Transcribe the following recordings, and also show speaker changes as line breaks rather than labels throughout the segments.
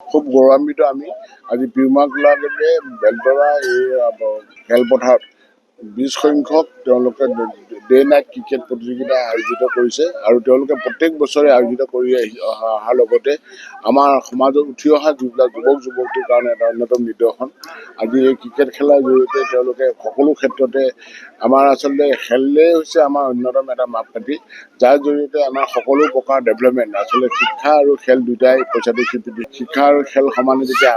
খুব গৌৰৱান্বিত আমি আজি পিউমা ক্লাবে বেলতলা এই খেলপথাৰত 20 সংখ্যক তেওঁলোকে ডে নাইট ক্ৰিকেট প্ৰতিযোগিতা আয়োজিত কৰিছে আৰু তেওঁলোকে প্ৰত্যেক বছৰে আয়োজিত কৰি অহাৰ লগতে আমাৰ সমাজত উঠি অহা যিবিলাক যুৱক যুৱতীৰ কাৰণে এটা অন্যতম নিদৰ্শন। আজি এই ক্ৰিকেট খেলাৰ জৰিয়তে তেওঁলোকে সকলো ক্ষেত্ৰতে আমাৰ আচলতে খেলেই হৈছে আমাৰ অন্যতম এটা মাপকাঠি, যাৰ জৰিয়তে আমাৰ সকলো প্ৰকাৰ ডেভেলপমেণ্ট আচলতে শিক্ষা আৰু খেল দুটাই পইচাটো শিক্ষা আৰু খেল সমানে যেতিয়া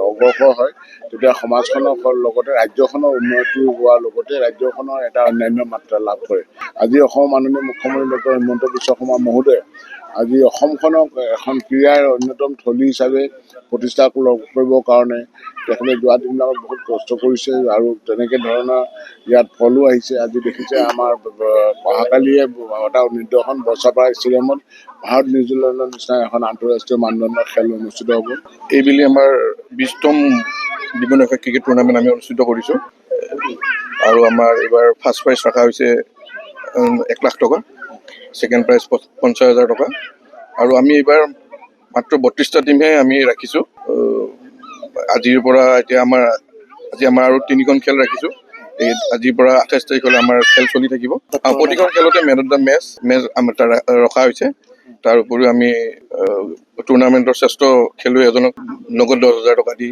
অগ্ৰসৰ হয় তেতিয়া সমাজখনৰ লগতে ৰাজ্যখনৰ উন্নতি হোৱাৰ লগতে ৰাজ্যখনৰ এটা অন্যান্য মাত্ৰা লাভ কৰে। আজি অসমৰ মাননীয় মুখ্যমন্ত্ৰী ডক্টৰ হিমন্ত বিশ্ব শৰ্মা মহোদয়ে আজি অসমখনক এখন ক্ৰীড়াৰ অন্যতম থলী হিচাপে প্ৰতিষ্ঠা কৰিবৰ কাৰণে তেখেতে যোৱা দিনবিলাকত বহুত কষ্ট কৰিছে আৰু তেনেকৈ ধৰণৰ ইয়াত ফলো আহিছে। আজি দেখিছে আমাৰ অহাকালিয়ে এটা নিদৰ্শন বৰ্ষাপাৰা ষ্টেডিয়ামত ভাৰত নিউজিলেণ্ডৰ নিচিনা এখন আন্তঃৰাষ্ট্ৰীয় মানদণ্ডৰ খেল অনুষ্ঠিত হ'ব।
এইবেলি আমাৰ 20তম দ্বিবাৰ্ষিক ক্ৰিকেট টুৰ্ণামেণ্ট আমি অনুষ্ঠিত কৰিছোঁ আৰু আমাৰ এইবাৰ ফাৰ্ষ্ট প্ৰাইজ ৰখা হৈছে 1 লাখ টকা, ছেকেণ্ড প্ৰাইজ 50,000 টকা আৰু আমি এইবাৰ মাত্ৰ 32টা টিমহে আমি ৰাখিছোঁ। আজিৰ পৰা এতিয়া আজি আমাৰ আৰু 3খন খেল ৰাখিছোঁ। এই আজিৰ পৰা 28 তাৰিখলৈ আমাৰ খেল চলি থাকিব। প্ৰতিখন খেলতে মেন অফ দ্য মেচ আমাৰ ৰখা হৈছে। তাৰ উপৰিও আমি টুৰ্ণামেণ্টৰ শ্ৰেষ্ঠ খেলুৱৈ এজনক নগদ 10,000 টকা দি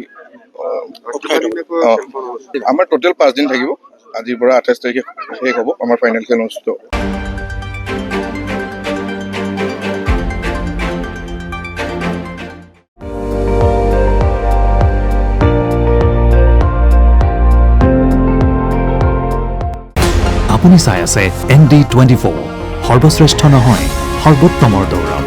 আমাৰ টোটেল 5 দিন থাকিব। আজিৰ পৰা 28 তাৰিখে শেষ হ'ব আমাৰ ফাইনেল খেল অনুষ্ঠিত।
আপুনি চাই আছে ND24, সৰ্বশ্ৰেষ্ঠ নহয় সৰ্বোত্তমৰ দৌৰ।